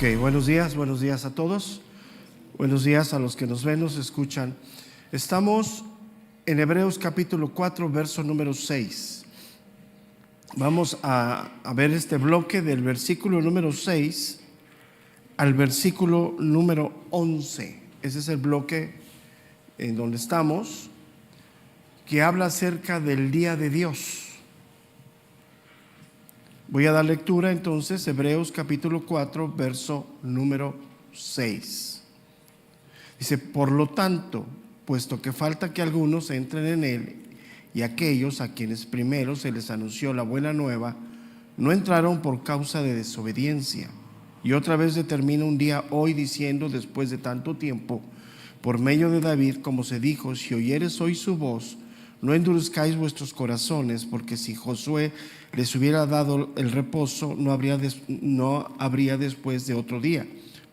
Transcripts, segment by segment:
Ok, buenos días a todos. Buenos días a los que nos ven, nos escuchan. Estamos en Hebreos capítulo 4, verso número 6. Vamos a ver este bloque del versículo número 6 al versículo número 11. Ese es el bloque en donde estamos, que habla acerca del día de Dios. Voy a dar lectura entonces, Hebreos capítulo 4, verso número 6. Dice: por lo tanto, puesto que falta que algunos entren en él, y aquellos a quienes primero se les anunció la buena nueva, no entraron por causa de desobediencia. Y otra vez determina un día hoy diciendo, después de tanto tiempo, por medio de David, como se dijo: si oyeres hoy su voz, no endurezcáis vuestros corazones, porque si Josué les hubiera dado el reposo, no habría después de otro día.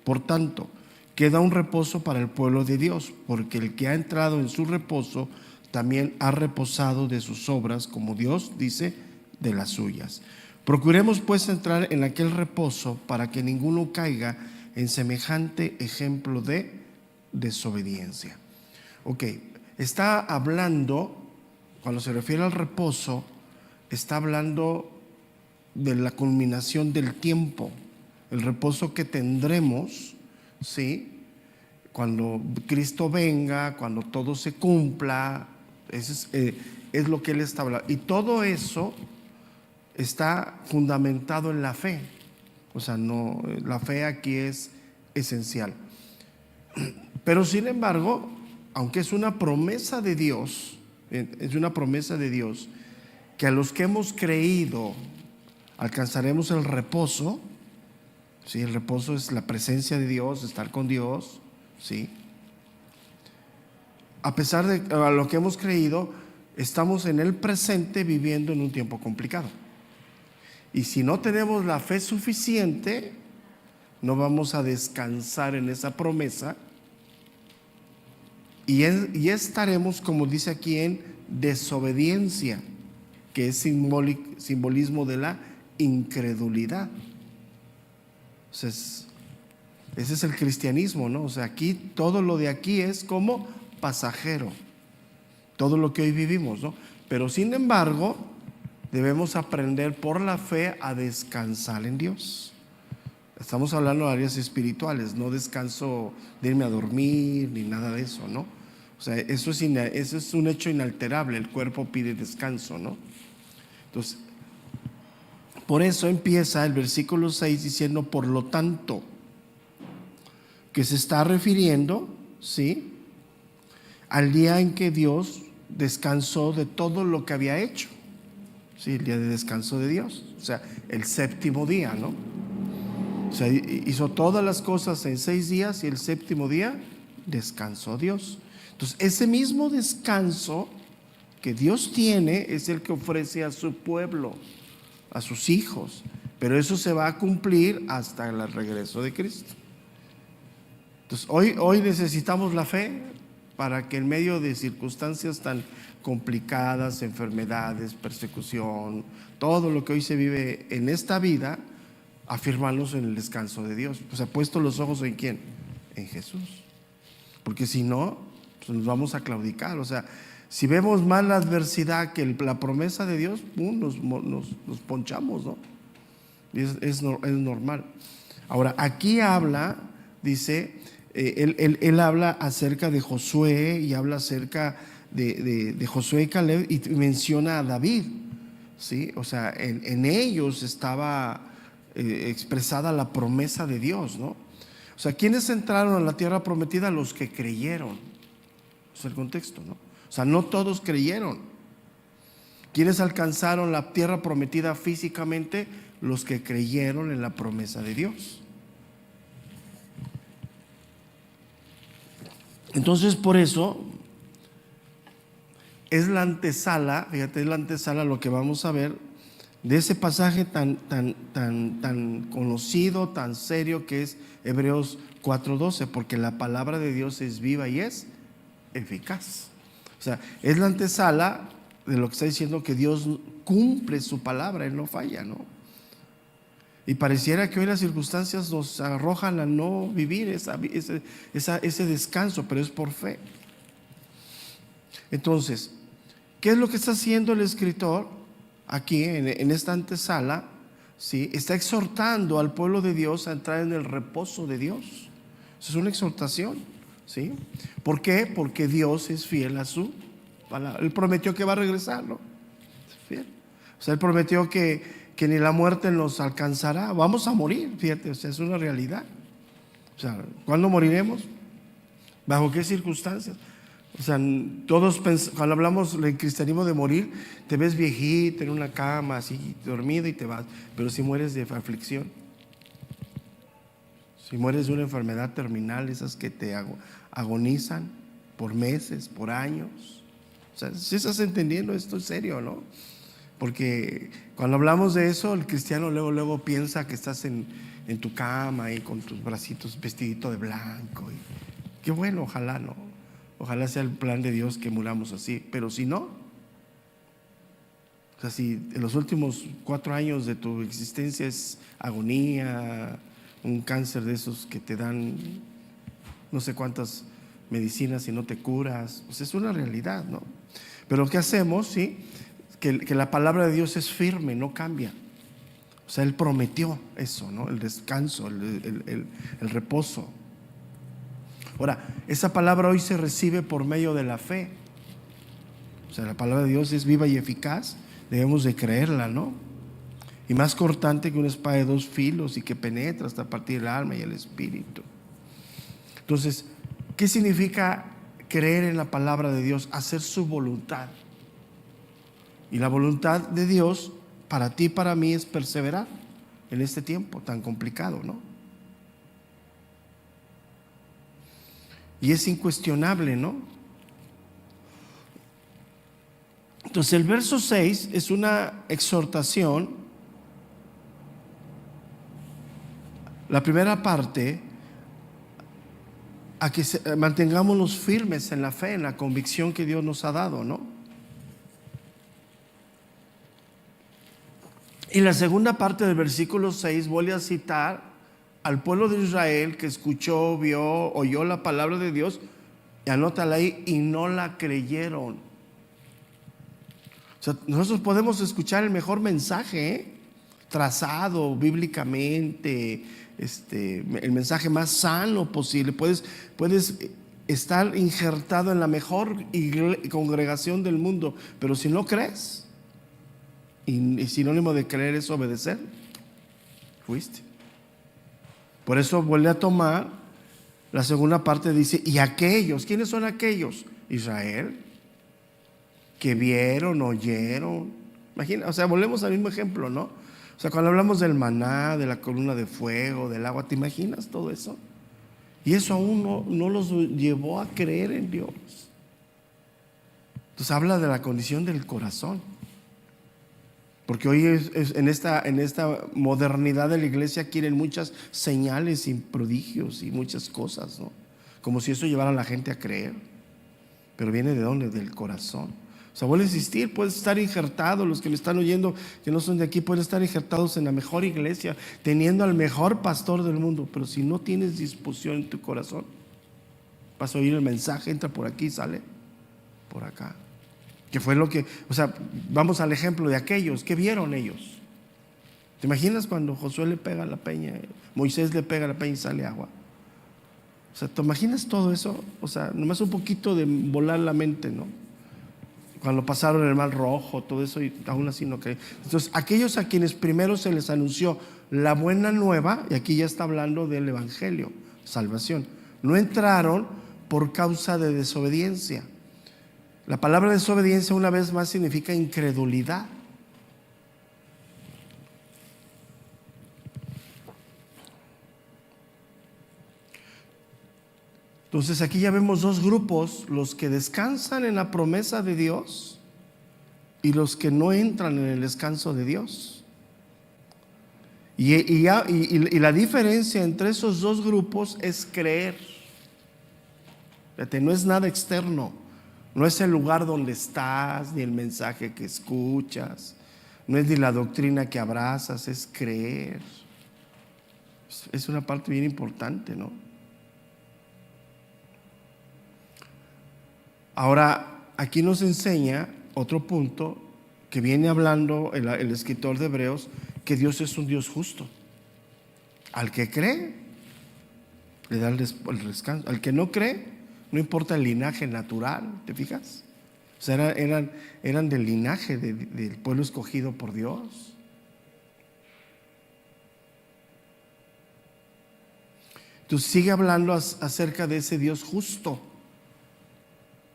Por tanto, queda un reposo para el pueblo de Dios, porque el que ha entrado en su reposo también ha reposado de sus obras, como Dios dice de las suyas. Procuremos pues entrar en aquel reposo, para que ninguno caiga en semejante ejemplo de desobediencia. Ok, está hablando, cuando se refiere al reposo, está hablando de la culminación del tiempo, el reposo que tendremos, ¿sí?, cuando Cristo venga, cuando todo se cumpla. Eso es lo que Él está hablando. Y todo eso está fundamentado en la fe. O sea, no, la fe aquí es esencial. Pero sin embargo, aunque es una promesa de Dios, que a los que hemos creído alcanzaremos el reposo. Sí, el reposo es la presencia de Dios, estar con Dios, sí. A pesar de lo que hemos creído, estamos en el presente viviendo en un tiempo complicado. Y si no tenemos la fe suficiente, no vamos a descansar en esa promesa y estaremos, como dice aquí, en desobediencia, que es simbolismo de la incredulidad. O sea, ese es el cristianismo, ¿no? O sea, aquí todo lo de aquí es como pasajero, todo lo que hoy vivimos, ¿no? Pero sin embargo, debemos aprender por la fe a descansar en Dios. Estamos hablando de áreas espirituales, no descanso de irme a dormir ni nada de eso, ¿no? O sea, eso es un hecho inalterable, el cuerpo pide descanso, ¿no? Entonces, por eso empieza el versículo 6 diciendo: por lo tanto, que se está refiriendo, ¿sí?, al día en que Dios descansó de todo lo que había hecho. Sí, el día de descanso de Dios, o sea, el séptimo día, ¿no? O sea, hizo todas las cosas en 6 días y el séptimo día descansó Dios. Entonces, ese mismo descanso que Dios tiene es el que ofrece a su pueblo, a sus hijos, pero eso se va a cumplir hasta el regreso de Cristo. Entonces, hoy necesitamos la fe para que en medio de circunstancias tan complicadas, enfermedades, persecución, todo lo que hoy se vive en esta vida, afirmarnos en el descanso de Dios. Pues ha puesto los ojos ¿en quién? En Jesús. Porque si no, pues nos vamos a claudicar. O sea, si vemos más la adversidad que la promesa de Dios, nos ponchamos, ¿no? Y es normal. Ahora, aquí habla, dice, él habla acerca de Josué y habla acerca de Josué y Caleb y menciona a David, ¿sí? O sea, en ellos estaba expresada la promesa de Dios, ¿no? O sea, ¿quiénes entraron a la tierra prometida? Los que creyeron. Es el contexto, ¿no? O sea, no todos creyeron. ¿Quiénes alcanzaron la tierra prometida físicamente? Los que creyeron en la promesa de Dios. Entonces, por eso es la antesala, fíjate, es la antesala lo que vamos a ver de ese pasaje tan conocido, tan serio, que es Hebreos 4:12, porque la palabra de Dios es viva y es eficaz. O sea, es la antesala de lo que está diciendo, que Dios cumple su palabra, Él no falla, ¿no? Y pareciera que hoy las circunstancias nos arrojan a no vivir ese descanso, pero es por fe. Entonces, ¿qué es lo que está haciendo el escritor aquí en esta antesala? ¿Sí? Está exhortando al pueblo de Dios a entrar en el reposo de Dios. Eso es una exhortación, ¿sí? ¿Por qué? Porque Dios es fiel a su palabra. Él prometió que va a regresar, ¿no? Es fiel. O sea, Él prometió que ni la muerte nos alcanzará. Vamos a morir, fíjate, o sea, es una realidad. O sea, ¿cuándo moriremos? ¿Bajo qué circunstancias? O sea, todos cuando hablamos del cristianismo de morir, te ves viejito en una cama, así, dormido y te vas. Pero si mueres de aflicción, si mueres de una enfermedad terminal, esas que te agonizan por meses, por años. O sea, si estás entendiendo esto en serio, ¿no? Porque cuando hablamos de eso, el cristiano luego piensa que estás en tu cama y con tus bracitos vestidito de blanco. Y qué bueno, ojalá no. Ojalá sea el plan de Dios que muramos así. Pero si no, o sea, si en los últimos 4 años de tu existencia es agonía, un cáncer de esos que te dan no sé cuántas medicinas y no te curas, pues es una realidad, ¿no? Pero ¿qué hacemos? ¿Sí? Que la palabra de Dios es firme, no cambia. O sea, Él prometió eso, ¿no? El descanso, el reposo. Ahora, esa palabra hoy se recibe por medio de la fe. O sea, la palabra de Dios es viva y eficaz, debemos de creerla, ¿no? Y más cortante que una espada de 2 filos y que penetra hasta partir el alma y el espíritu. Entonces, ¿qué significa creer en la palabra de Dios? Hacer su voluntad. Y la voluntad de Dios para ti y para mí es perseverar en este tiempo tan complicado, ¿no? Y es incuestionable, ¿no? Entonces el verso 6 es una exhortación. La primera parte, a que mantengámonos firmes en la fe, en la convicción que Dios nos ha dado, ¿no? Y la segunda parte del versículo 6 vuelve a citar al pueblo de Israel que escuchó, vio, oyó la palabra de Dios, y anótala ahí, y no la creyeron. O sea, nosotros podemos escuchar el mejor mensaje, trazado bíblicamente, el mensaje más sano posible. Puedes estar injertado en la mejor congregación del mundo, pero si no crees, y sinónimo de creer es obedecer, fuiste. Por eso vuelve a tomar la segunda parte, dice, y aquellos, ¿quiénes son aquellos? Israel, que vieron, oyeron. Imagina, o sea, volvemos al mismo ejemplo, ¿no? O sea, cuando hablamos del maná, de la columna de fuego, del agua, ¿te imaginas todo eso? Y eso aún no los llevó a creer en Dios. Entonces habla de la condición del corazón. Porque hoy en esta modernidad de la iglesia quieren muchas señales y prodigios y muchas cosas, ¿no? Como si eso llevara a la gente a creer. Pero viene ¿de dónde? Del corazón. O sea, vuelve a insistir, puedes estar injertado, los que me están oyendo que no son de aquí, pueden estar injertados en la mejor iglesia, teniendo al mejor pastor del mundo, pero si no tienes disposición en tu corazón, vas a oír el mensaje, entra por aquí, sale por acá. Que fue lo que, o sea, vamos al ejemplo de aquellos, ¿qué vieron ellos? ¿Te imaginas cuando Josué le pega a la peña, Moisés le pega a la peña y sale agua? O sea, ¿te imaginas todo eso? O sea, nomás un poquito de volar la mente, ¿no? Cuando pasaron el mar rojo, todo eso, y aún así no creen. Entonces, aquellos a quienes primero se les anunció la buena nueva, y aquí ya está hablando del evangelio, salvación, no entraron por causa de desobediencia. La palabra desobediencia una vez más significa incredulidad. Entonces aquí ya vemos 2 grupos, los que descansan en la promesa de Dios y los que no entran en el descanso de Dios. Y la diferencia entre esos 2 grupos es creer. Fíjate, no es nada externo. No es el lugar donde estás, ni el mensaje que escuchas, no es ni la doctrina que abrazas, es creer. Es una parte bien importante, ¿no? Ahora, aquí nos enseña otro punto que viene hablando el escritor de Hebreos, que Dios es un Dios justo. Al que cree, le da el descanso. Al que no cree, no importa el linaje natural, ¿te fijas? O sea, eran del linaje del pueblo escogido por Dios. Entonces sigue hablando acerca de ese Dios justo,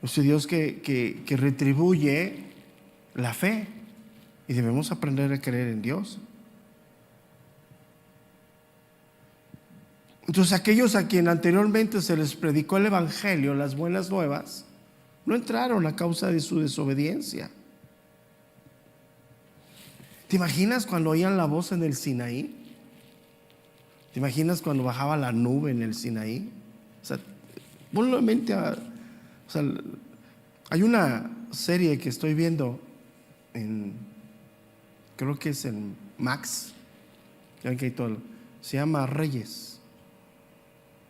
ese Dios que retribuye la fe, y debemos aprender a creer en Dios. Entonces aquellos a quien anteriormente se les predicó el evangelio, las buenas nuevas, no entraron a causa de su desobediencia. ¿Te imaginas cuando oían la voz en el Sinaí? ¿Te imaginas cuando bajaba la nube en el Sinaí? O sea, ponlo en mente. O sea, hay una serie que estoy viendo creo que es en Max, se llama Reyes.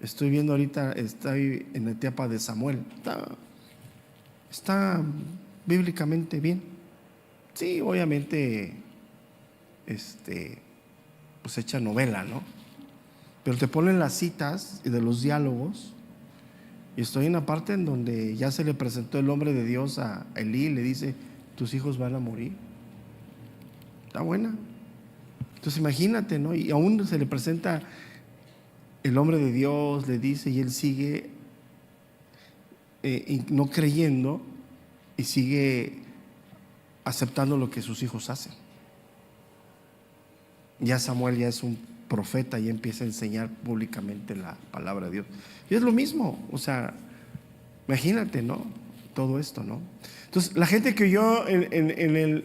Estoy viendo ahorita, estoy en la etapa de Samuel. Está bíblicamente bien. Sí, obviamente, pues hecha novela, ¿no? Pero te ponen las citas y de los diálogos. Y estoy en la parte en donde ya se le presentó el hombre de Dios a Elí, le dice: tus hijos van a morir. Está buena. Entonces imagínate, ¿no? Y aún se le presenta el hombre de Dios, le dice, y él sigue no creyendo, y sigue aceptando lo que sus hijos hacen. Ya Samuel ya es un profeta y empieza a enseñar públicamente la palabra de Dios. Y es lo mismo, o sea, imagínate, ¿no? Todo esto, ¿no? Entonces, la gente que oyó en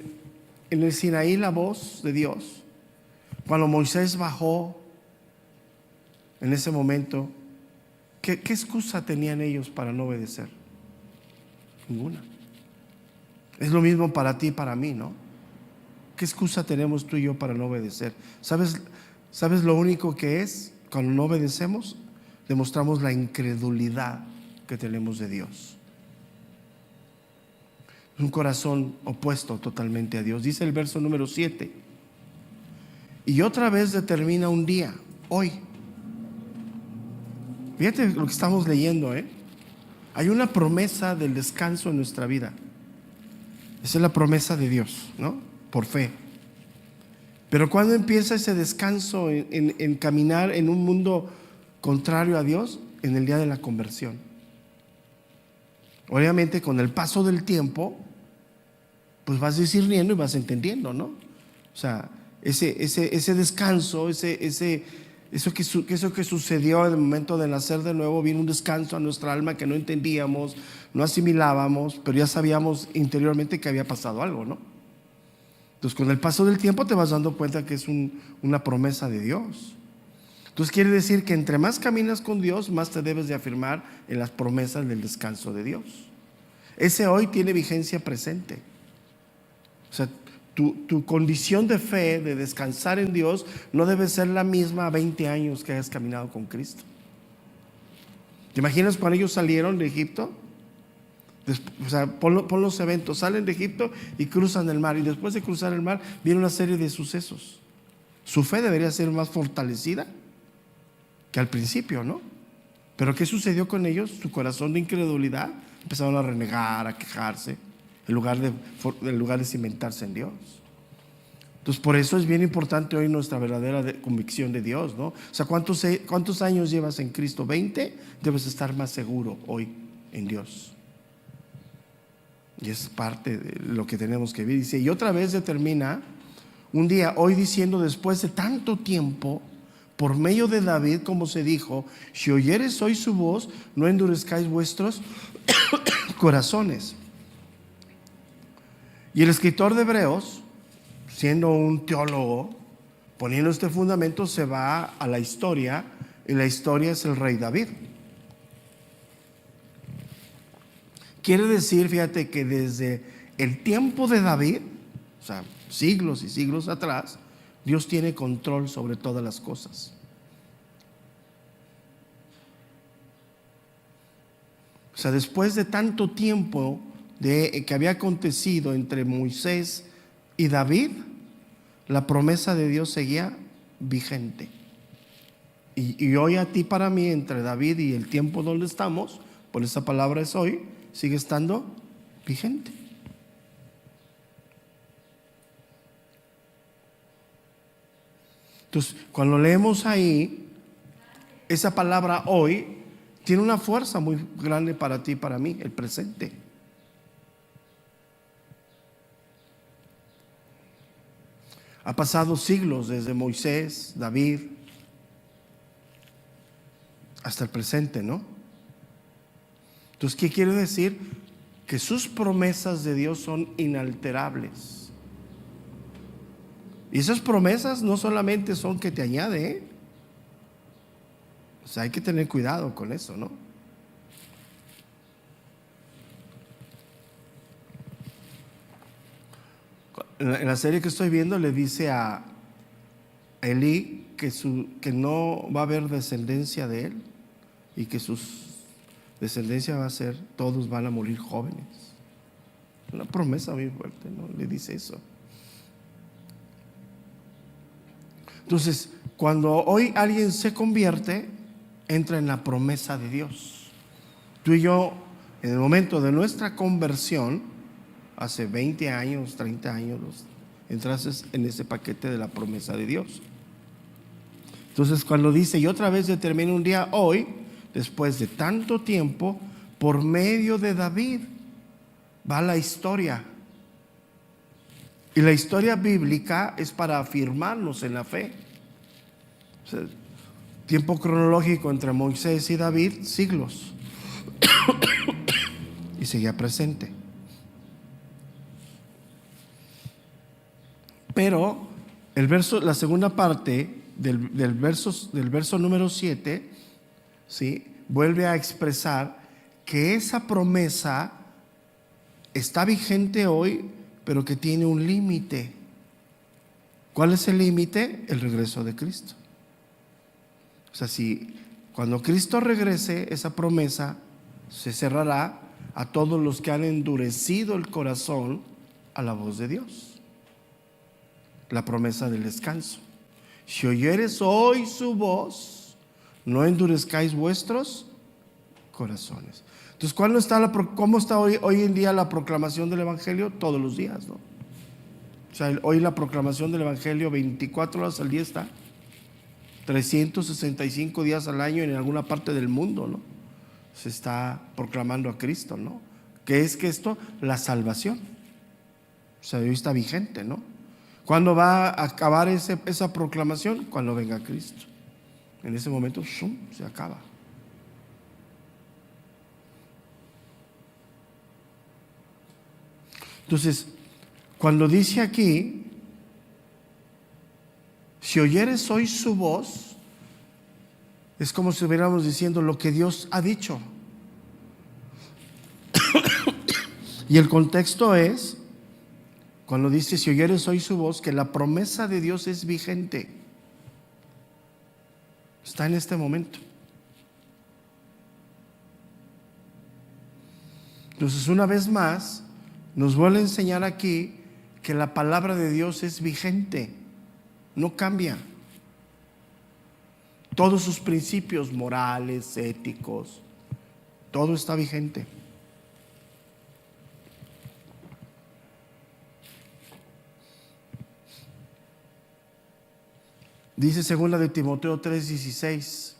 el Sinaí la voz de Dios, cuando Moisés bajó en ese momento, ¿qué excusa tenían ellos para no obedecer? Ninguna. Es lo mismo para ti y para mí, ¿no? ¿Qué excusa tenemos tú y yo para no obedecer? ¿Sabes lo único que es? Cuando no obedecemos, demostramos la incredulidad que tenemos de Dios. Un corazón opuesto totalmente a Dios. Dice el verso número 7: y otra vez determina un día, hoy. Fíjate lo que estamos leyendo, ¿eh? Hay una promesa del descanso en nuestra vida. Esa es la promesa de Dios, ¿no? Por fe. Pero ¿cuándo empieza ese descanso en caminar en un mundo contrario a Dios? En el día de la conversión. Obviamente, con el paso del tiempo, pues vas discerniendo y vas entendiendo, ¿no? O sea, ese descanso, eso que sucedió en el momento de nacer de nuevo, vino un descanso a nuestra alma que no entendíamos, no asimilábamos, pero ya sabíamos interiormente que había pasado algo, ¿no? Entonces, con el paso del tiempo te vas dando cuenta que es una promesa de Dios. Entonces quiere decir que entre más caminas con Dios, más te debes de afirmar en las promesas del descanso de Dios. Ese hoy tiene vigencia presente. O sea, tu condición de fe, de descansar en Dios, no debe ser la misma a 20 años que hayas caminado con Cristo. ¿Te imaginas cuando ellos salieron de Egipto? O sea, pon los eventos, salen de Egipto y cruzan el mar, y después de cruzar el mar viene una serie de sucesos. Su fe debería ser más fortalecida que al principio, ¿no? Pero ¿qué sucedió con ellos? Su corazón de incredulidad, empezaron a renegar, a quejarse, en lugar de cimentarse en Dios. Entonces, por eso es bien importante hoy nuestra verdadera convicción de Dios, ¿no? O sea, ¿cuántos años llevas en Cristo? 20, debes estar más seguro hoy en Dios. Y es parte de lo que tenemos que vivir. Dice, y otra vez determina un día, hoy, diciendo, después de tanto tiempo, por medio de David, como se dijo: si oyeres hoy su voz, no endurezcáis vuestros corazones. Y el escritor de Hebreos, siendo un teólogo, poniendo este fundamento, se va a la historia, y la historia es el rey David. Quiere decir, fíjate, que desde el tiempo de David, o sea, siglos y siglos atrás, Dios tiene control sobre todas las cosas. sea, después de tanto tiempo que había acontecido entre Moisés y David, la promesa de Dios seguía vigente. Y hoy a ti, para mí, entre David y el tiempo donde estamos, por esa palabra es hoy, sigue estando vigente. Entonces, cuando leemos ahí, esa palabra hoy tiene una fuerza muy grande para ti y para mí, el presente. Ha pasado siglos desde Moisés, David, hasta el presente, ¿no? Entonces, ¿qué quiere decir? Que sus promesas de Dios son inalterables. Y esas promesas no solamente son que te añade, ¿eh? O sea, hay que tener cuidado con eso, ¿no? En la serie que estoy viendo le dice a Elí que no va a haber descendencia de él y que sus descendencia va a ser, todos van a morir jóvenes. Una promesa muy fuerte, ¿no? Le dice eso. Entonces, cuando hoy alguien se convierte, entra en la promesa de Dios. Tú y yo, en el momento de nuestra conversión, hace 20 años, 30 años, entraste en ese paquete de la promesa de Dios. Entonces, cuando dice, y otra vez determina un día hoy, después de tanto tiempo, por medio de David, va la historia. Y la historia bíblica es para afirmarnos en la fe. O sea, tiempo cronológico entre Moisés y David, siglos. Y seguía presente. Pero la segunda parte del verso número 7, ¿sí?, vuelve a expresar que esa promesa está vigente hoy, pero que tiene un límite. ¿Cuál es el límite? El regreso de Cristo. O sea, si cuando Cristo regrese, esa promesa se cerrará a todos los que han endurecido el corazón a la voz de Dios. La promesa del descanso. Si oyeres hoy su voz, no endurezcáis vuestros corazones. Entonces, ¿cómo está hoy en día la proclamación del Evangelio? Todos los días, ¿no? O sea, hoy la proclamación del Evangelio 24 horas al día está, 365 días al año en alguna parte del mundo, ¿no? Se está proclamando a Cristo, ¿no? ¿Qué es que esto? La salvación. O sea, hoy está vigente, ¿no? ¿Cuándo va a acabar esa proclamación? Cuando venga Cristo. En ese momento, ¡shum!, se acaba. Entonces, cuando dice aquí, si oyeres hoy su voz, es como si estuviéramos diciendo lo que Dios ha dicho. Y el contexto es, cuando dice si oyeres hoy su voz, que la promesa de Dios es vigente. Está en este momento. Entonces, una vez más, nos vuelve a enseñar aquí que la palabra de Dios es vigente, no cambia. Todos sus principios morales, éticos, todo está vigente. Dice segunda de Timoteo 3:16,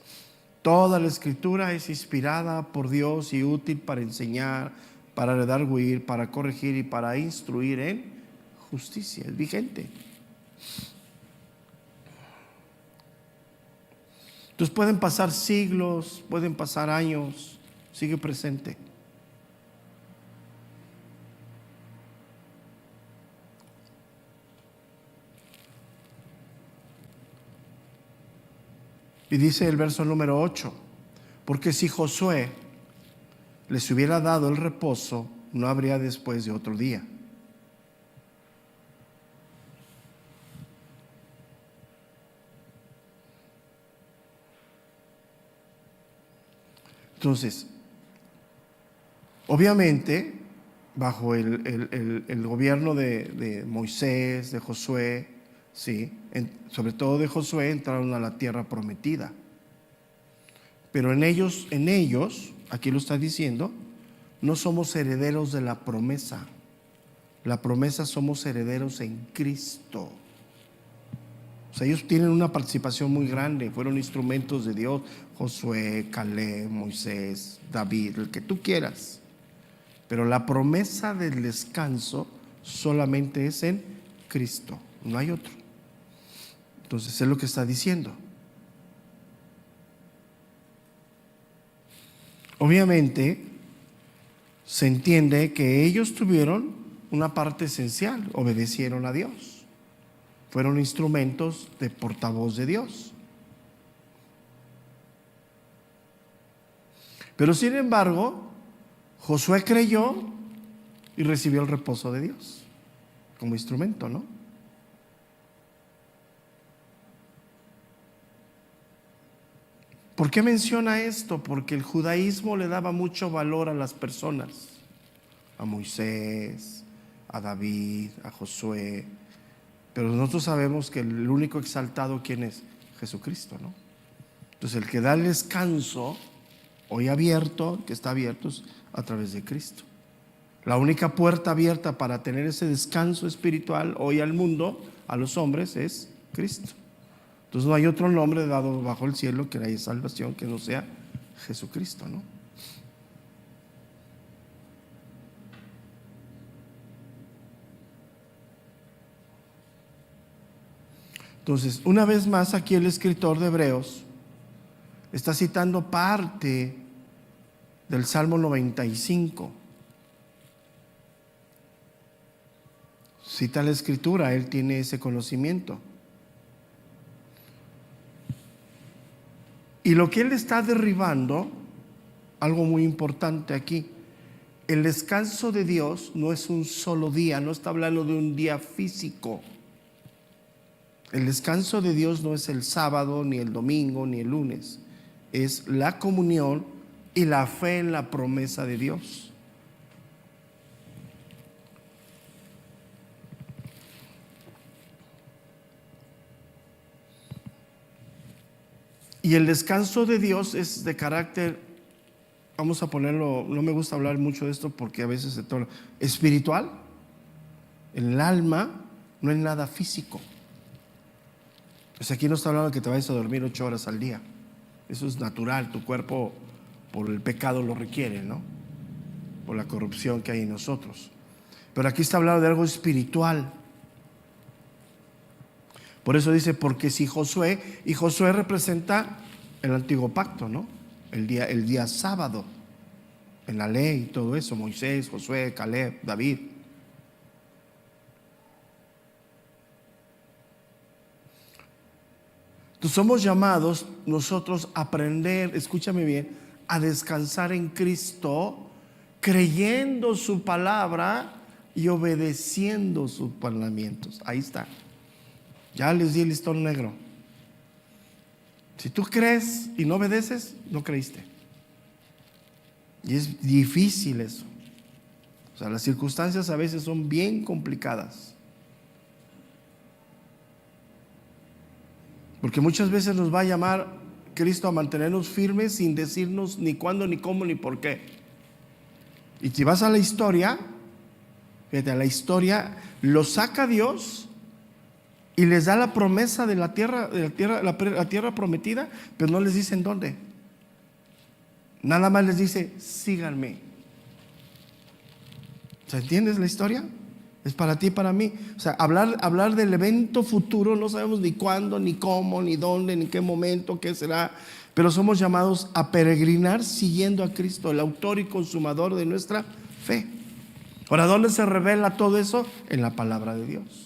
toda la escritura es inspirada por Dios y útil para enseñar, para redarguir, para corregir y para instruir en justicia. Es vigente. Entonces pueden pasar siglos, pueden pasar años, sigue presente. Y dice el verso número 8, porque si Josué les hubiera dado el reposo, no habría después de otro día. Entonces, Obviamente, bajo el gobierno de Moisés, de Josué, ¿sí? Sobre todo de Josué, entraron a la tierra prometida. Pero en ellos, aquí lo está diciendo, no somos herederos de la promesa. La promesa somos herederos en Cristo. O sea, ellos tienen una participación muy grande, fueron instrumentos de Dios, Josué, Caleb, Moisés, David, el que tú quieras. Pero la promesa del descanso solamente es en Cristo, no hay otro. Entonces es lo que está diciendo. Obviamente se entiende que ellos tuvieron una parte esencial, obedecieron a Dios, fueron instrumentos de portavoz de Dios. Pero sin embargo, Josué creyó y recibió el reposo de Dios como instrumento, ¿no? ¿Por qué menciona esto? Porque el judaísmo le daba mucho valor a las personas, a Moisés, a David, a Josué, pero nosotros sabemos que el único exaltado, ¿quién es? Jesucristo, ¿no? Entonces el que da el descanso hoy abierto, que está abierto, es a través de Cristo. La única puerta abierta para tener ese descanso espiritual hoy al mundo, a los hombres, es Cristo. Entonces no hay otro nombre dado bajo el cielo que haya salvación que no sea Jesucristo, ¿no? Entonces, una vez más aquí el escritor de Hebreos está citando parte del Salmo 95. Cita la escritura, él tiene ese conocimiento. Y lo que él está derribando, algo muy importante aquí, el descanso de Dios no es un solo día, no está hablando de un día físico. El descanso de Dios no es el sábado, ni el domingo, ni el lunes. Es la comunión y la fe en la promesa de Dios. Y el descanso de Dios es de carácter, vamos a ponerlo, no me gusta hablar mucho de esto porque a veces se torna espiritual. El alma no es nada físico. Pues aquí no está hablando de que te vayas a dormir 8 horas al día. Eso es natural, tu cuerpo por el pecado lo requiere, ¿no? Por la corrupción que hay en nosotros. Pero aquí está hablando de algo espiritual. Por eso dice, porque si Josué, y Josué representa el antiguo pacto, ¿no? El día sábado, en la ley y todo eso, Moisés, Josué, Caleb, David. Entonces somos llamados nosotros a aprender, escúchame bien, a descansar en Cristo, creyendo su palabra y obedeciendo sus mandamientos. Ahí está. Ya les di el listón negro. Si tú crees y no obedeces, no creíste. Y es difícil eso. O sea, las circunstancias a veces son bien complicadas. Porque muchas veces nos va a llamar Cristo a mantenernos firmes sin decirnos ni cuándo, ni cómo, ni por qué. Y si vas a la historia, fíjate, a la historia lo saca Dios y les da la promesa de la tierra prometida, pero no les dice en dónde. Nada más les dice, síganme. ¿Se entiendes la historia? Es para ti y para mí. O sea, hablar del evento futuro, no sabemos ni cuándo, ni cómo, ni dónde, ni qué momento, qué será. Pero somos llamados a peregrinar siguiendo a Cristo, el autor y consumador de nuestra fe. Ahora, ¿dónde se revela todo eso? En la palabra de Dios.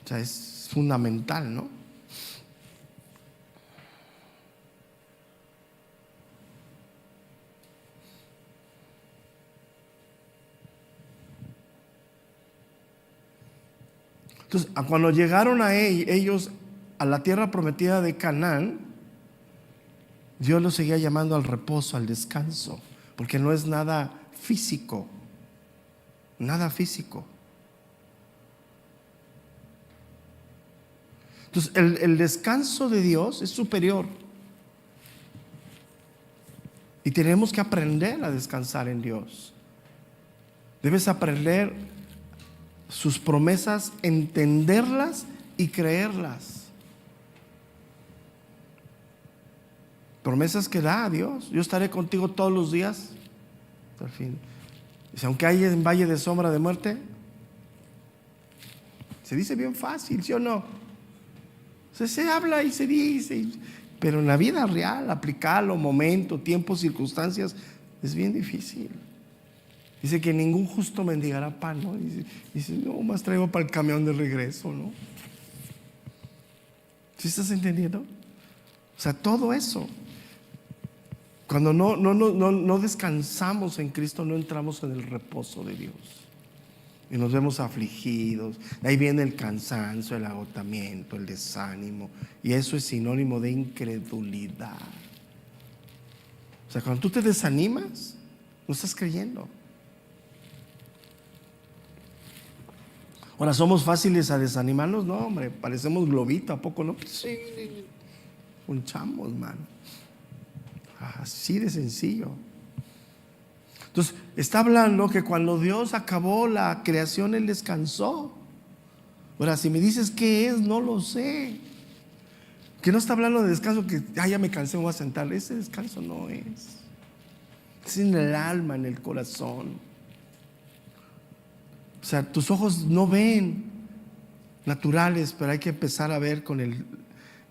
O sea, es fundamental, ¿no? Entonces, cuando llegaron a ellos a la tierra prometida de Canaán, Dios los seguía llamando al reposo, al descanso, porque no es nada físico, nada físico. Entonces, el descanso de Dios es superior. Y tenemos que aprender a descansar en Dios. Debes aprender sus promesas, entenderlas y creerlas. Promesas que da a Dios. Yo estaré contigo todos los días hasta el fin. Dice, aunque haya en valle de sombra de muerte, se dice bien fácil, ¿sí o no? Se habla y se dice, pero en la vida real, aplicarlo, momento, tiempo, circunstancias, es bien difícil. Dice que ningún justo mendigará pan, ¿no? Dice, no, más traigo para el camión de regreso, ¿no? ¿Sí estás entendiendo? O sea, todo eso. Cuando no descansamos en Cristo, no entramos en el reposo de Dios. Y nos vemos afligidos. Ahí viene el cansancio, el agotamiento, el desánimo. Y eso es sinónimo de incredulidad. O sea, cuando tú te desanimas, no estás creyendo. Ahora, ¿somos fáciles a desanimarnos? No, hombre, parecemos globito, ¿a poco no? Sí, punchamos, mano. Así de sencillo. Entonces, está hablando que cuando Dios acabó la creación, Él descansó. Ahora, si me dices qué es, no lo sé. Que no está hablando de descanso, que ya me cansé, me voy a sentar. Ese descanso no es. Es en el alma, en el corazón. O sea, tus ojos no ven naturales, pero hay que empezar a ver con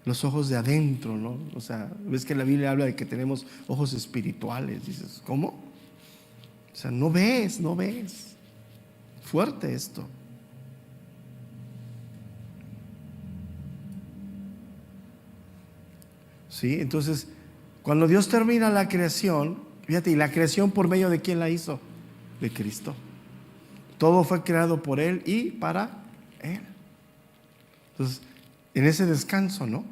los ojos de adentro, ¿no? O sea, ves que la Biblia habla de que tenemos ojos espirituales. Dices, ¿cómo? O sea, no ves. Fuerte esto. Sí, entonces, cuando Dios termina la creación, fíjate, ¿y la creación por medio de quién la hizo? De Cristo. Todo fue creado por Él y para Él. Entonces, en ese descanso, ¿no?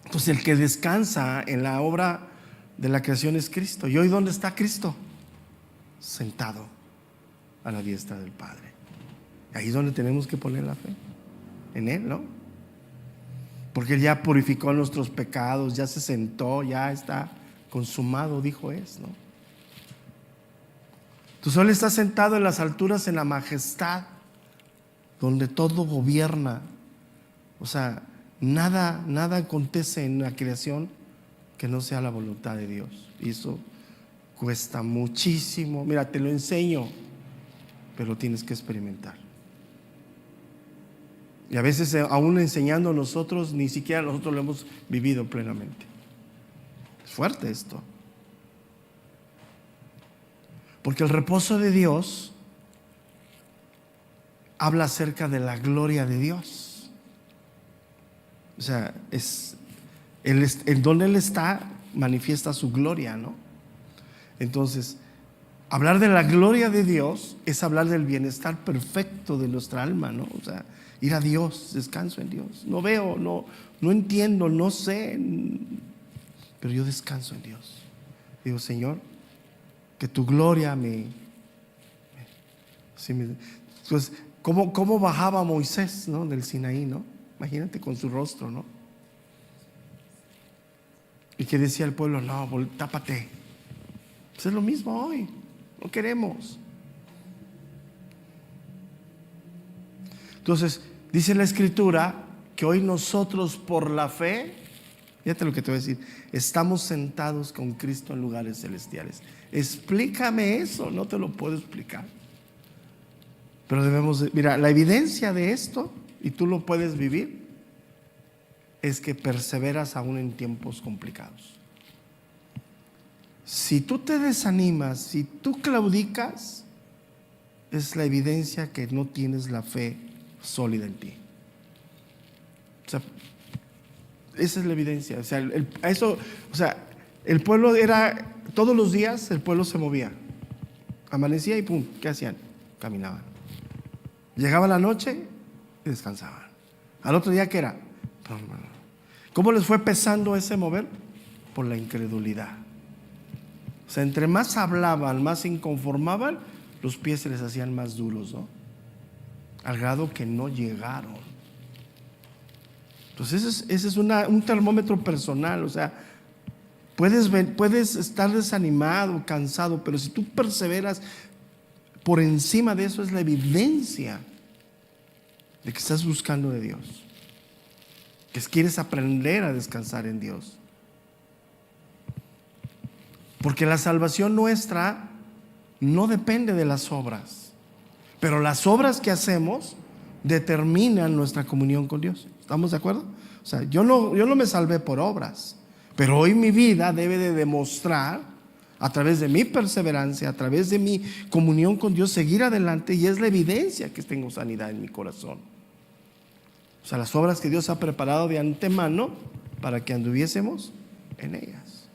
Entonces, el que descansa en la obra de la creación es Cristo. ¿Y hoy dónde está Cristo? Sentado a la diestra del Padre. Ahí es donde tenemos que poner la fe, en Él, ¿no? Porque Él ya purificó nuestros pecados, ya se sentó, ya está consumado, dijo es, ¿no? Entonces Él está sentado en las alturas, en la majestad, donde todo gobierna. O sea, nada acontece en la creación que no sea la voluntad de Dios. Y eso cuesta muchísimo. Mira, te lo enseño, pero tienes que experimentar. Y a veces, aún enseñando nosotros, ni siquiera nosotros lo hemos vivido plenamente. Es fuerte esto. Porque el reposo de Dios habla acerca de la gloria de Dios. O sea, en donde Él está, manifiesta su gloria, ¿no? Entonces, hablar de la gloria de Dios es hablar del bienestar perfecto de nuestra alma, ¿no? O sea, ir a Dios, descanso en Dios. No veo, no entiendo, no sé, pero yo descanso en Dios. Digo, Señor, que tu gloria Entonces, ¿cómo bajaba Moisés, ¿no? Del Sinaí, ¿no? Imagínate con su rostro, ¿no? Y que decía el pueblo, no, tápate. Pues es lo mismo hoy, no queremos. Entonces, dice la Escritura que hoy nosotros por la fe, fíjate lo que te voy a decir, estamos sentados con Cristo en lugares celestiales. Explícame eso, no te lo puedo explicar. Pero mira, la evidencia de esto, y tú lo puedes vivir, es que perseveras aún en tiempos complicados. Si tú te desanimas, si tú claudicas, es la evidencia que no tienes la fe sólida en ti. O sea, esa es la evidencia. O sea, el pueblo era, todos los días el pueblo se movía. Amanecía y pum, ¿qué hacían? Caminaban. Llegaba la noche y descansaban. Al otro día, ¿qué era? ¿Cómo les fue pesando ese mover? por la incredulidad. O sea, entre más hablaban, más se inconformaban, los pies se les hacían más duros, ¿no? Al grado que no llegaron. Entonces ese es un termómetro personal. O sea, puedes estar desanimado, cansado, pero si tú perseveras, por encima de eso es la evidencia de que estás buscando de Dios, que quieres aprender a descansar en Dios. Porque la salvación nuestra no depende de las obras, pero las obras que hacemos determinan nuestra comunión con Dios. ¿Estamos de acuerdo? O sea, yo no me salvé por obras, pero hoy mi vida debe de demostrar, a través de mi perseverancia, a través de mi comunión con Dios, seguir adelante, y es la evidencia que tengo sanidad en mi corazón. O sea, las obras que Dios ha preparado de antemano para que anduviésemos en ellas.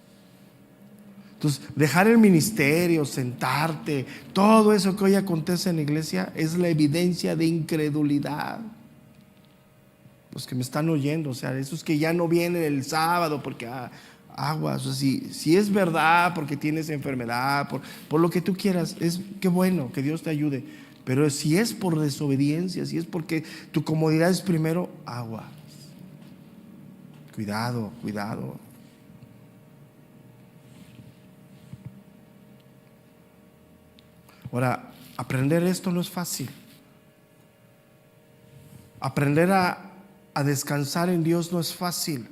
Entonces, dejar el ministerio, sentarte, todo eso que hoy acontece en la iglesia es la evidencia de incredulidad. Los que me están oyendo, o sea, esos que ya no vienen el sábado porque aguas, o sea, si es verdad porque tienes enfermedad, por lo que tú quieras, es qué bueno, que Dios te ayude. Pero si es por desobediencia, si es porque tu comodidad es primero, aguas. Cuidado, cuidado. Ahora, aprender esto no es fácil. Aprender a descansar en Dios no es fácil.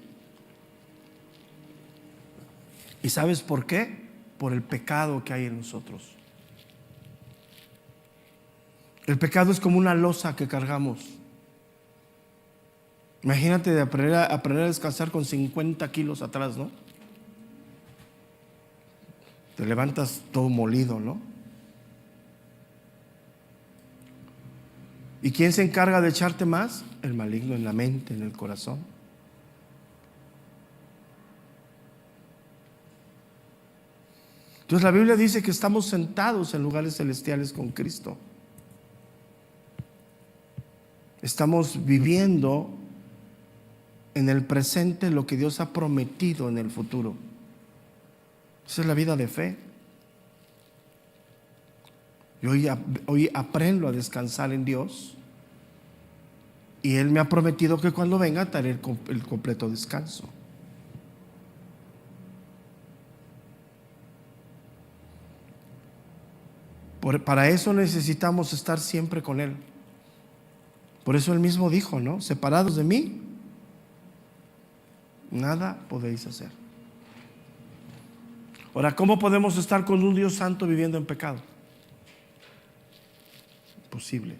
¿Y sabes por qué? Por el pecado que hay en nosotros. El pecado es como una losa que cargamos. Imagínate de aprender a descansar con 50 kilos atrás, ¿no? Te levantas todo molido, ¿no? ¿Y quién se encarga de echarte más? El maligno en la mente, en el corazón. Entonces la Biblia dice que estamos sentados en lugares celestiales con Cristo. Estamos viviendo en el presente lo que Dios ha prometido en el futuro. Esa es la vida de fe. Yo hoy aprendo a descansar en Dios, y Él me ha prometido que cuando venga daré el completo descanso. Para eso necesitamos estar siempre con Él. Por eso Él mismo dijo, ¿no? Separados de mí, nada podéis hacer. Ahora, ¿cómo podemos estar con un Dios santo viviendo en pecado? Imposible.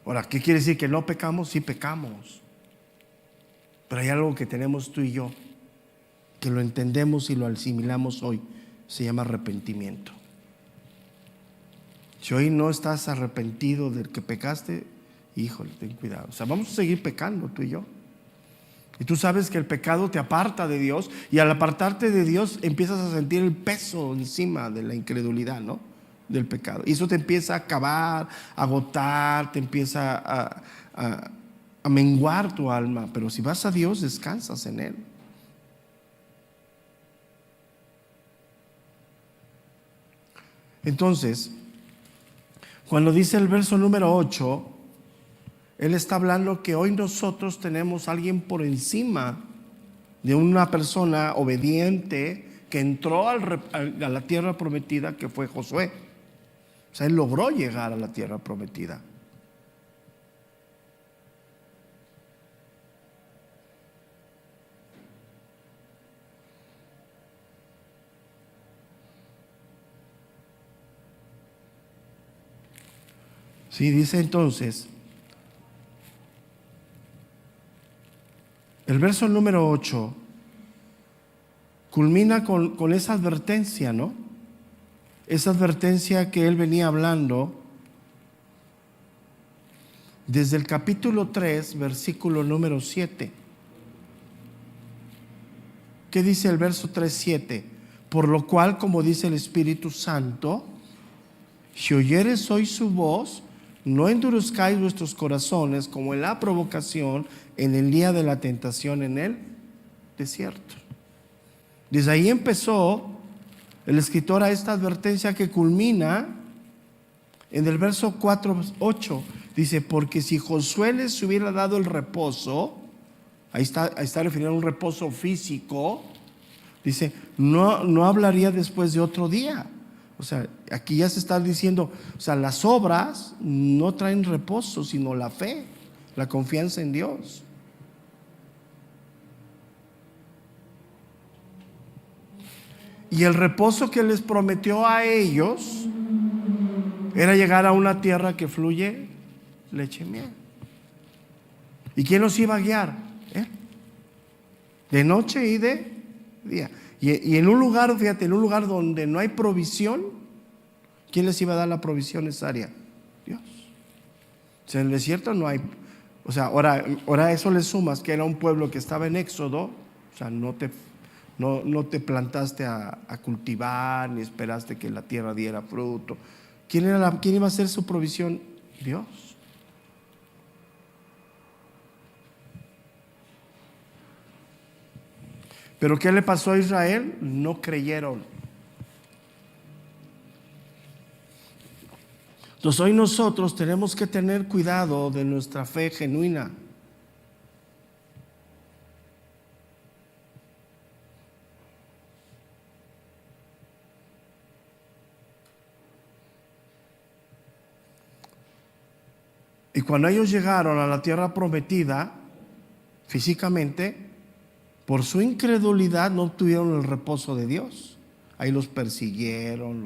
Ahora, ¿qué quiere decir? ¿Que no pecamos? Sí pecamos. Pero hay algo que tenemos tú y yo, que lo entendemos y lo asimilamos hoy. Se llama arrepentimiento. Si hoy no estás arrepentido del que pecaste, híjole, ten cuidado. O sea, vamos a seguir pecando tú y yo. Y tú sabes que el pecado te aparta de Dios, y al apartarte de Dios empiezas a sentir el peso encima de la incredulidad, ¿no? Del pecado. Y eso te empieza a acabar, a agotar, te empieza a menguar tu alma. Pero si vas a Dios, descansas en Él. Entonces, cuando dice el verso número 8, Él está hablando que hoy nosotros tenemos a alguien por encima de una persona obediente que entró a la tierra prometida, que fue Josué. O sea, él logró llegar a la tierra prometida. Sí, dice entonces, el verso número 8 culmina con esa advertencia, ¿no? Esa advertencia que él venía hablando desde el capítulo 3, versículo número 7. ¿Qué dice el verso 3:7? Por lo cual, como dice el Espíritu Santo, si oyeres hoy su voz, no endurezcáis vuestros corazones como en la provocación en el día de la tentación en el desierto. Desde ahí empezó el escritor a esta advertencia que culmina en el verso 4-8. Dice, porque si Josué les hubiera dado el reposo, ahí está refiriendo a un reposo físico, dice, no hablaría después de otro día. O sea, aquí ya se está diciendo, o sea, las obras no traen reposo, sino la fe, la confianza en Dios. Y el reposo que les prometió a ellos era llegar a una tierra que fluye leche y miel. ¿Y quién los iba a guiar? Él. De noche y de día. Y en un lugar, fíjate, en un lugar donde no hay provisión, ¿quién les iba a dar la provisión necesaria? Dios. O sea, en el desierto no hay. O sea, ahora eso le sumas que era un pueblo que estaba en éxodo. O sea, no te plantaste a cultivar, ni esperaste que la tierra diera fruto. ¿Quién iba a hacer su provisión? Dios. ¿Pero qué le pasó a Israel? No creyeron. Entonces hoy nosotros tenemos que tener cuidado de nuestra fe genuina. Y cuando ellos llegaron a la tierra prometida, físicamente, por su incredulidad no obtuvieron el reposo de Dios. Ahí los persiguieron,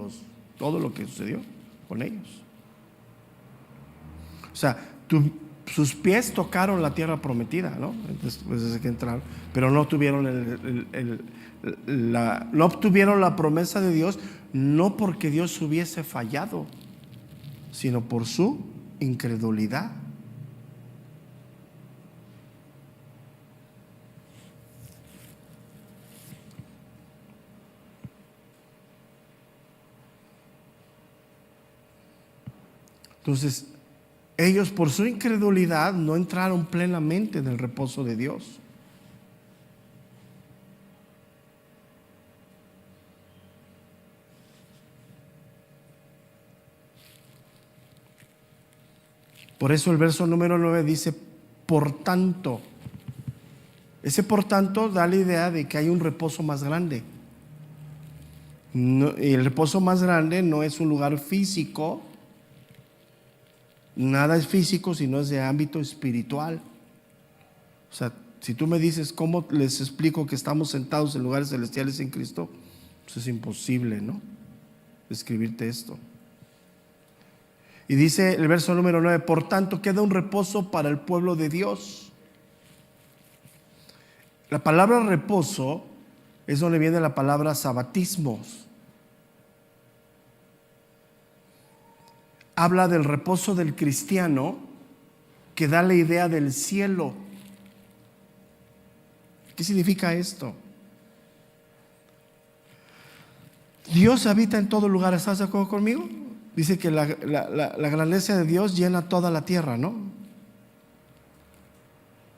todo lo que sucedió con ellos. O sea, sus pies tocaron la tierra prometida, ¿no? Después de que entraron, pero no tuvieron no obtuvieron la promesa de Dios, no porque Dios hubiese fallado, sino por su incredulidad. Entonces, ellos por su incredulidad no entraron plenamente en el reposo de Dios. Por eso el verso número 9 dice, por tanto. Ese por tanto da la idea de que hay un reposo más grande. Y el reposo más grande no es un lugar físico. Nada es físico, sino es de ámbito espiritual. O sea, si tú me dices cómo les explico que estamos sentados en lugares celestiales en Cristo, pues es imposible, ¿no? Describirte esto. Y dice el verso número 9, por tanto queda un reposo para el pueblo de Dios. La palabra reposo es donde viene la palabra sabatismos. Habla del reposo del cristiano que da la idea del cielo. ¿Qué significa esto? Dios habita en todo lugar, ¿estás de acuerdo conmigo? Dice que la grandeza de Dios llena toda la tierra, ¿no?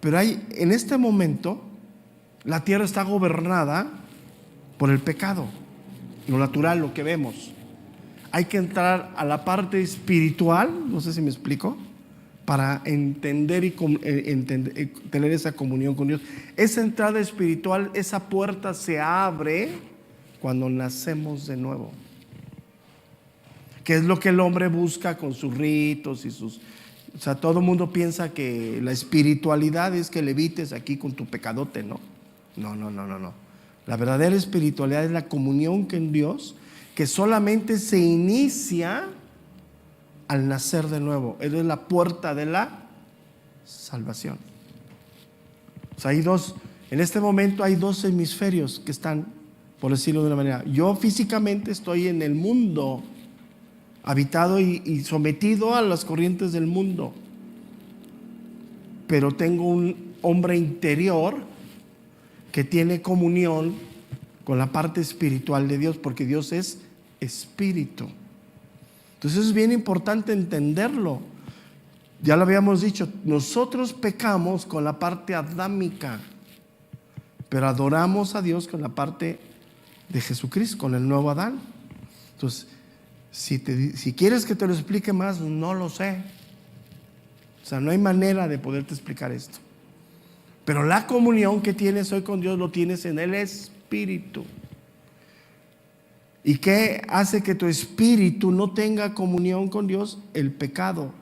Pero en este momento, la tierra está gobernada por el pecado, lo natural, lo que vemos. Hay que entrar a la parte espiritual, no sé si me explico, para entender y tener esa comunión con Dios. Esa entrada espiritual, esa puerta se abre cuando nacemos de nuevo. Que es lo que el hombre busca con sus ritos y o sea, todo el mundo piensa que la espiritualidad es que levites aquí con tu pecadote, ¿no? No. La verdadera espiritualidad es la comunión con Dios, que solamente se inicia al nacer de nuevo. Él es la puerta de la salvación. O sea, en este momento hay dos hemisferios que están, por decirlo de una manera. Yo físicamente estoy en el mundo, habitado y sometido a las corrientes del mundo, pero tengo un hombre interior que tiene comunión con la parte espiritual de Dios, porque Dios es espíritu. Entonces es bien importante entenderlo. Ya lo habíamos dicho, nosotros pecamos con la parte adámica, pero adoramos a Dios con la parte de Jesucristo, con el nuevo Adán. Entonces, si quieres que te lo explique más, no lo sé. O sea, no hay manera de poderte explicar esto. Pero la comunión que tienes hoy con Dios lo tienes en el Espíritu. ¿Y qué hace que tu espíritu no tenga comunión con Dios? El pecado.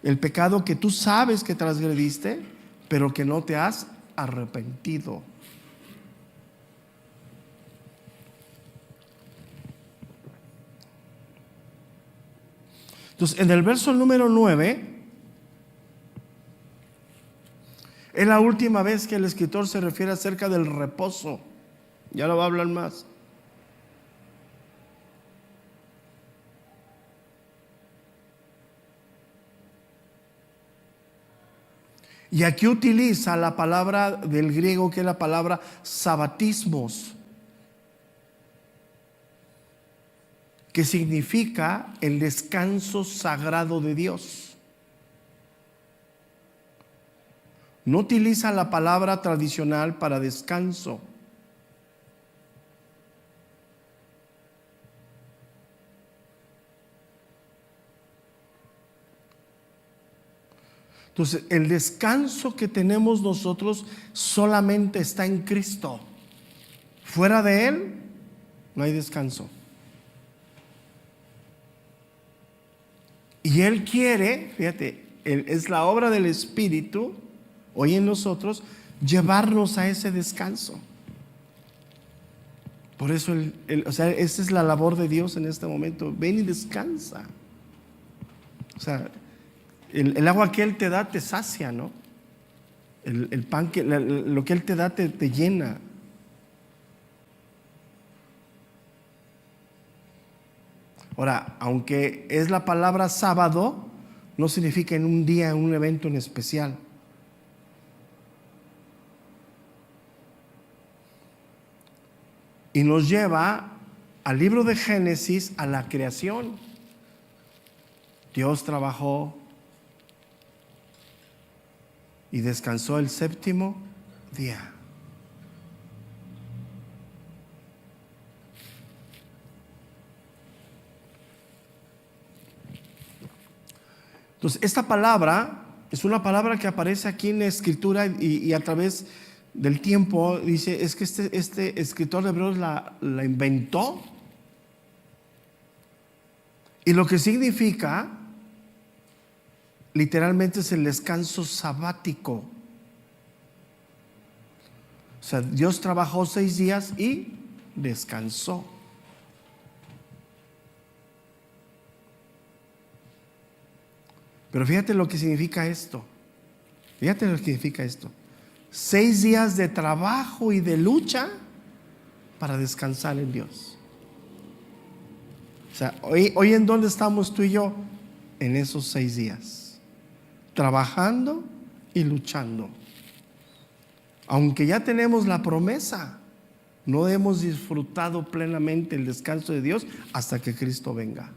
El pecado que tú sabes que transgrediste, pero que no te has arrepentido. Entonces, en el verso número 9, es la última vez que el escritor se refiere acerca del reposo. Ya no va a hablar más. Y aquí utiliza la palabra del griego, que es la palabra sabatismos, que significa el descanso sagrado de Dios. No utiliza la palabra tradicional para descanso. Entonces, el descanso que tenemos nosotros solamente está en Cristo. Fuera de Él, no hay descanso. Y Él quiere, fíjate, es la obra del Espíritu, hoy en nosotros, llevarnos a ese descanso. Por eso, o sea, esa es la labor de Dios en este momento. Ven y descansa. O sea, el agua que Él te da te sacia, ¿no? El pan, lo que Él te da te llena. Ahora, aunque es la palabra sábado, no significa en un día, en un evento en especial. Y nos lleva al libro de Génesis, a la creación. Dios trabajó y descansó el séptimo día. Entonces, esta palabra es una palabra que aparece aquí en la Escritura y a través del tiempo, dice, es que este escritor de Hebreos la inventó. Y lo que significa, literalmente, es el descanso sabático. O sea, Dios trabajó 6 días y descansó. Pero fíjate lo que significa esto. Fíjate lo que significa esto. 6 días de trabajo y de lucha para descansar en Dios. O sea, hoy en dónde estamos tú y yo, en esos 6 días, trabajando y luchando. Aunque ya tenemos la promesa, no hemos disfrutado plenamente el descanso de Dios hasta que Cristo venga.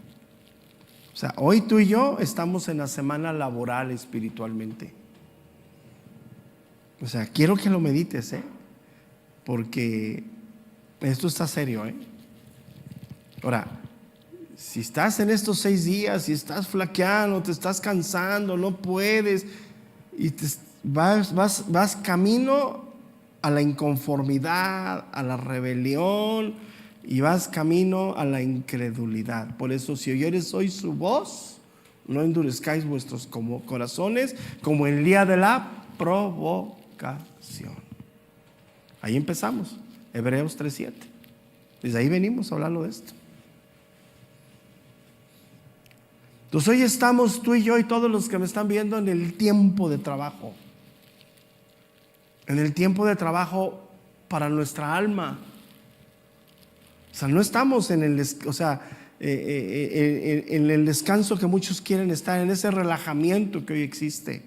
O sea, hoy tú y yo estamos en la semana laboral espiritualmente. O sea, quiero que lo medites, porque esto está serio, Ahora, si estás en estos 6 días, si estás flaqueando, te estás cansando, no puedes, y vas camino a la inconformidad, a la rebelión, y vas camino a la incredulidad. Por eso, si oyeres hoy su voz, no endurezcáis vuestros corazones como el día de la provocación. Ahí empezamos, Hebreos 3:7. Desde ahí venimos hablando de esto. Entonces hoy estamos tú y yo y todos los que me están viendo en el tiempo de trabajo. En el tiempo de trabajo para nuestra alma. O sea, no estamos en el descanso que muchos quieren estar, en ese relajamiento que hoy existe.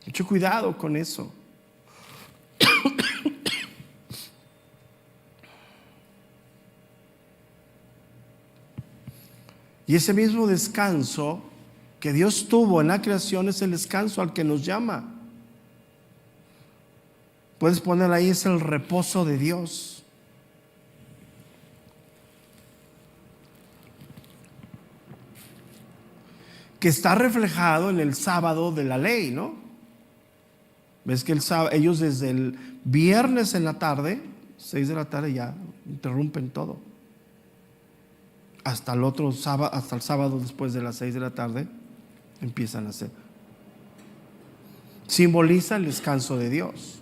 Mucho cuidado con eso. Y ese mismo descanso que Dios tuvo en la creación es el descanso al que nos llama. Puedes poner ahí, es el reposo de Dios. que está reflejado en el sábado de la ley, ¿no? Ves que ellos desde el viernes en la tarde, 6 de la tarde, ya interrumpen todo. Hasta el otro sábado, hasta el sábado después de las 6 de la tarde, empiezan a hacer. Simboliza el descanso de Dios.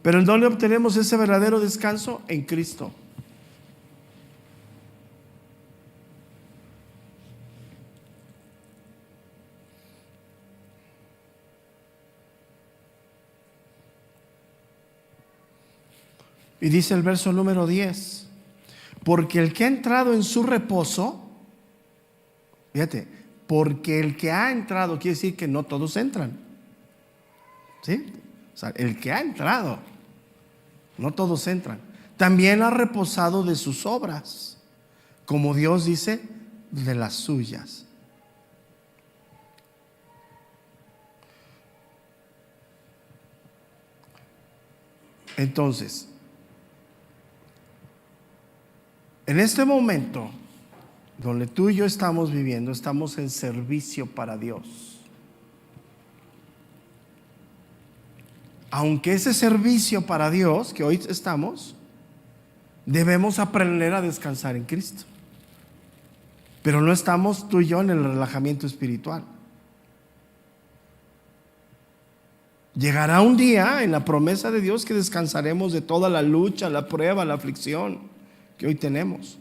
Pero ¿en dónde obtenemos ese verdadero descanso? En Cristo. Y dice el verso número 10, porque el que ha entrado en su reposo, fíjate, porque el que ha entrado quiere decir que no todos entran, ¿sí? O sea, el que ha entrado, no todos entran, también ha reposado de sus obras, como Dios dice, de las suyas. Entonces, en este momento donde tú y yo estamos viviendo, estamos en servicio para Dios. Aunque ese servicio para Dios que hoy estamos, debemos aprender a descansar en Cristo. Pero no estamos tú y yo en el relajamiento espiritual. Llegará un día en la promesa de Dios que descansaremos de toda la lucha, la prueba, la aflicción que hoy tenemos.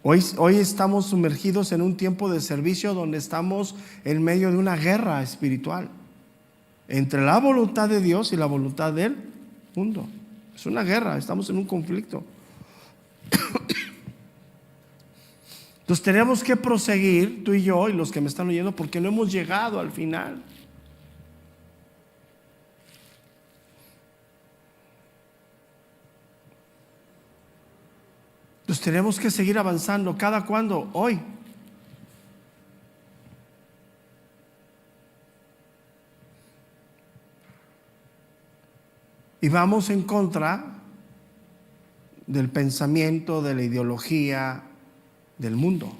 Hoy estamos sumergidos en un tiempo de servicio donde estamos en medio de una guerra espiritual entre la voluntad de Dios y la voluntad del mundo. Es una guerra, estamos en un conflicto. Entonces tenemos que proseguir, tú y yo y los que me están oyendo, porque no hemos llegado al final. Entonces tenemos que seguir avanzando. ¿Cada cuándo? Hoy. Y vamos en contra del pensamiento, de la ideología del mundo.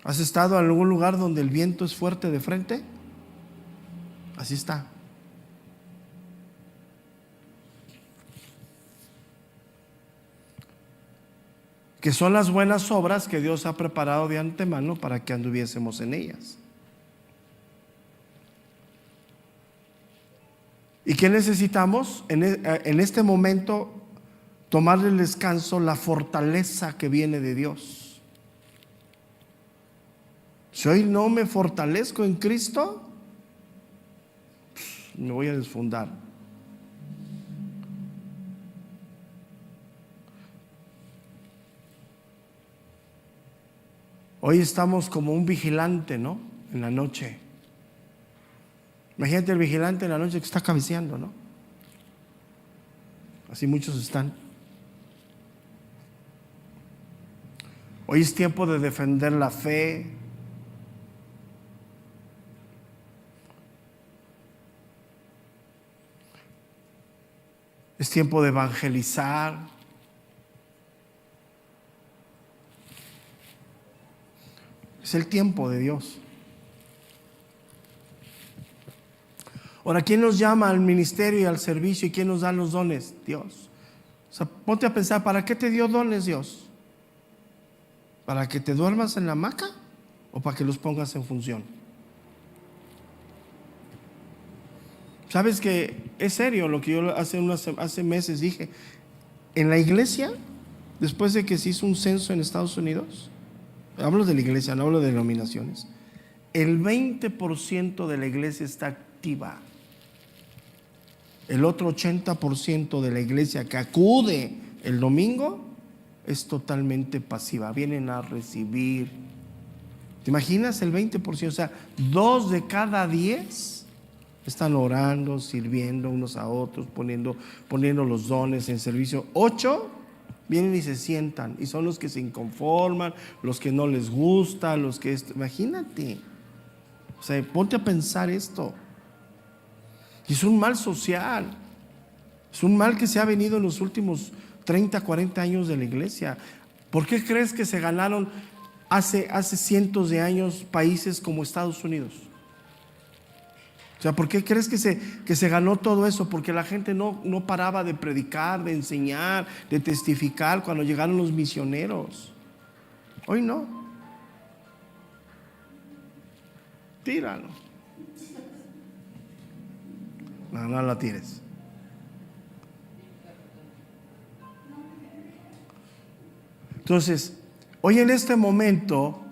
¿Has estado en algún lugar donde el viento es fuerte de frente? Así está. Que son las buenas obras que Dios ha preparado de antemano para que anduviésemos en ellas. ¿Y qué necesitamos? En este momento, tomarle el descanso, la fortaleza que viene de Dios. Si hoy no me fortalezco en Cristo, me voy a desfundar. Hoy estamos como un vigilante, ¿no? En la noche. Imagínate el vigilante en la noche que está cabeceando, ¿no? Así muchos están. Hoy es tiempo de defender la fe. Es tiempo de evangelizar. Es el tiempo de Dios. Ahora, ¿quién nos llama al ministerio y al servicio y quién nos da los dones? Dios. O sea, ponte a pensar, ¿para qué te dio dones Dios? ¿Para que te duermas en la hamaca o para que los pongas en función? ¿Sabes que es serio lo que yo hace meses dije? En la iglesia, después de que se hizo un censo en Estados Unidos, hablo de la iglesia, no hablo de denominaciones, el 20% de la iglesia está activa. El otro 80% de la iglesia que acude el domingo es totalmente pasiva. Vienen a recibir. ¿Te imaginas el 20%? O sea, 2 de cada 10 están orando, sirviendo unos a otros, poniendo los dones en servicio. 8 vienen y se sientan y son los que se inconforman, los que no les gusta, los que imagínate. O sea, ponte a pensar esto. Y es un mal social. Es un mal que se ha venido en los últimos 30, 40 años de la iglesia. ¿Por qué crees que se ganaron hace cientos de años países como Estados Unidos? O sea, ¿por qué crees que se ganó todo eso? Porque la gente no paraba de predicar, de enseñar, de testificar cuando llegaron los misioneros. Hoy no. Tíralo. No la tires. Entonces, hoy en este momento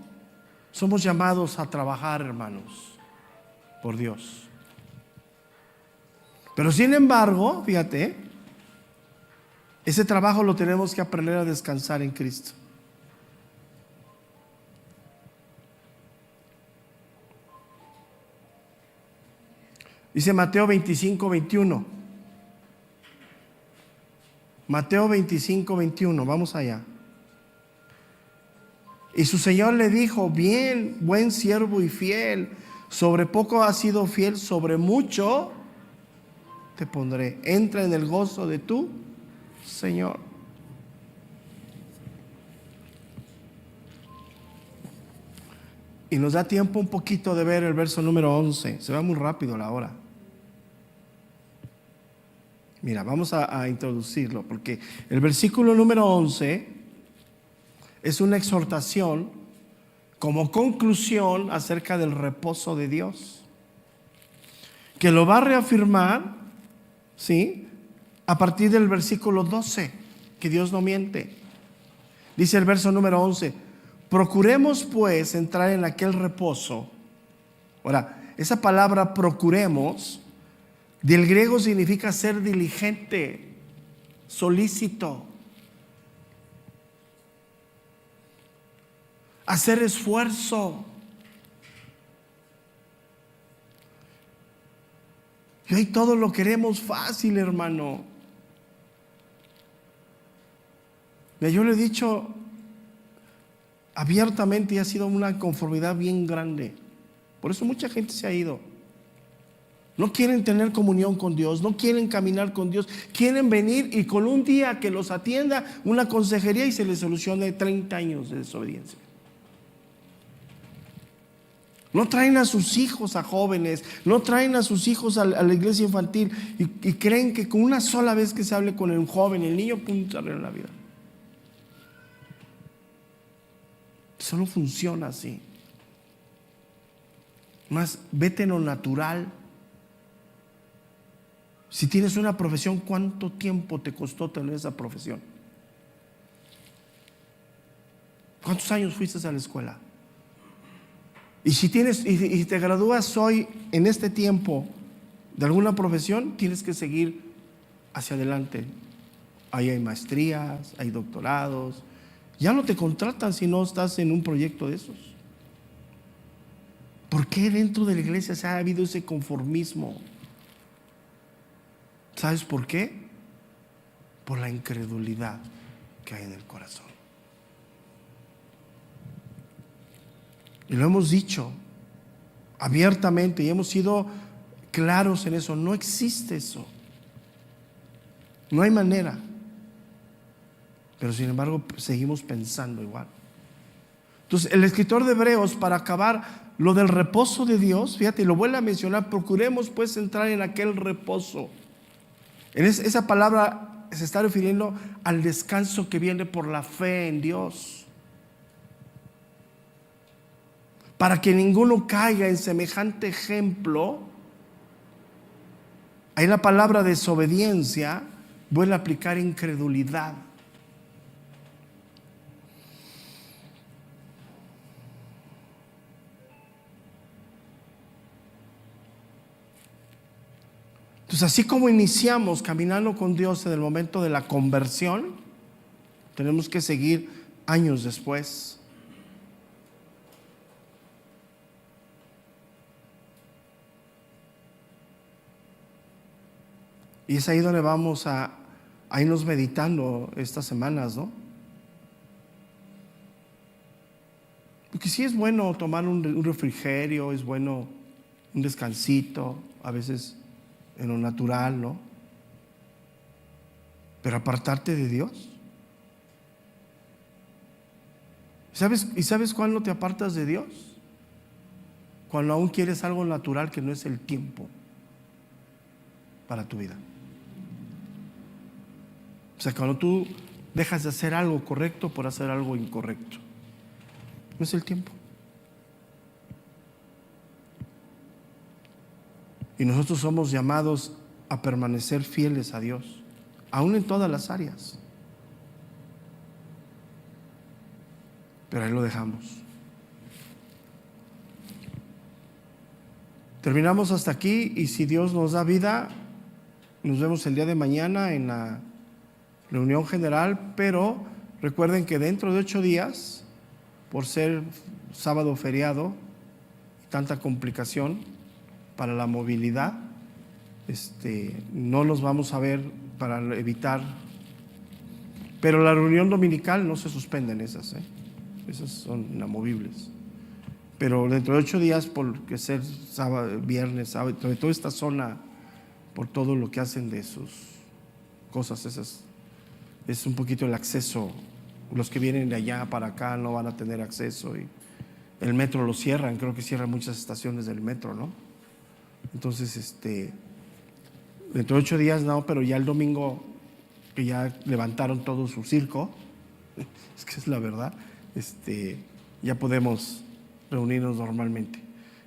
somos llamados a trabajar, hermanos, por Dios. Pero sin embargo, fíjate, ese trabajo lo tenemos que aprender a descansar en Cristo. Dice Mateo 25:21. Mateo 25:21, vamos allá. Y su Señor le dijo: bien, buen siervo y fiel, sobre poco has sido fiel, sobre mucho te pondré. Entra en el gozo de tu Señor. Y nos da tiempo un poquito de ver el verso número 11. Se va muy rápido la hora. Mira, vamos a introducirlo, porque el versículo número 11 es una exhortación como conclusión acerca del reposo de Dios, que lo va a reafirmar, ¿sí?, a partir del versículo 12, que Dios no miente. Dice el verso número 11: procuremos pues entrar en aquel reposo. Ahora, esa palabra procuremos del griego significa ser diligente, solícito, hacer esfuerzo. Y hoy todo lo queremos fácil, hermano. Mira, yo le he dicho abiertamente y ha sido una inconformidad bien grande. Por eso mucha gente se ha ido. No quieren tener comunión con Dios, no quieren caminar con Dios, quieren venir y con un día que los atienda una consejería y se les solucione 30 años de desobediencia. No traen a sus hijos a jóvenes, no traen a sus hijos a la iglesia infantil y creen que con una sola vez que se hable con el joven, el niño, pum, se arregla la vida. Eso no funciona así. Más, vete en lo natural. Si tienes una profesión, ¿cuánto tiempo te costó tener esa profesión? ¿Cuántos años fuiste a la escuela? Y si te gradúas hoy en este tiempo de alguna profesión, tienes que seguir hacia adelante. Ahí hay maestrías, hay doctorados. Ya no te contratan si no estás en un proyecto de esos. ¿Por qué dentro de la iglesia se ha habido ese conformismo? ¿Sabes por qué? Por la incredulidad que hay en el corazón. Y lo hemos dicho abiertamente y hemos sido claros en eso. No existe eso. No hay manera. Pero sin embargo seguimos pensando igual. Entonces el escritor de Hebreos, para acabar lo del reposo de Dios, fíjate, lo vuelve a mencionar: procuremos pues entrar en aquel reposo. Esa palabra se está refiriendo al descanso que viene por la fe en Dios, para que ninguno caiga en semejante ejemplo. Ahí la palabra desobediencia vuelve a aplicar incredulidad. Entonces, así como iniciamos caminando con Dios en el momento de la conversión, tenemos que seguir años después. Y es ahí donde vamos a irnos meditando estas semanas, ¿no? Porque sí es bueno tomar un refrigerio, es bueno un descansito, a veces en lo natural, ¿no? Pero apartarte de Dios. ¿Sabes cuándo te apartas de Dios? Cuando aún quieres algo natural que no es el tiempo para tu vida. O sea, cuando tú dejas de hacer algo correcto por hacer algo incorrecto. No es el tiempo. Y nosotros somos llamados a permanecer fieles a Dios, aún en todas las áreas. Pero ahí lo dejamos. Terminamos hasta aquí y si Dios nos da vida, nos vemos el día de mañana en la reunión general, pero recuerden que dentro de 8 días, por ser sábado feriado y tanta complicación para la movilidad, no los vamos a ver para evitar, pero la reunión dominical no se suspenden esas son inamovibles. Pero dentro de 8 días, porque ser sábado, viernes, sábado, sobre toda esta zona, por todo lo que hacen de sus cosas esas, es un poquito el acceso. Los que vienen de allá para acá no van a tener acceso y el metro lo cierran, creo que cierran muchas estaciones del metro, ¿no? Entonces, dentro de 8 días no, pero ya el domingo que ya levantaron todo su circo, es que es la verdad, ya podemos reunirnos normalmente.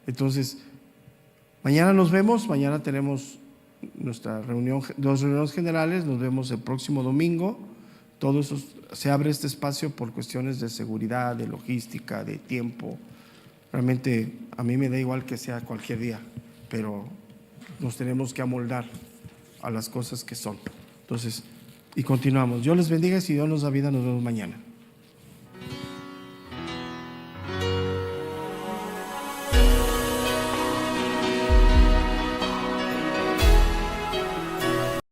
Entonces, mañana nos vemos, mañana tenemos nuestra reunión, 2 reuniones generales, nos vemos el próximo domingo. Todo eso, se abre este espacio por cuestiones de seguridad, de logística, de tiempo. Realmente a mí me da igual que sea cualquier día, pero nos tenemos que amoldar a las cosas que son. Entonces, y continuamos. Dios les bendiga y si Dios nos da vida, nos vemos mañana.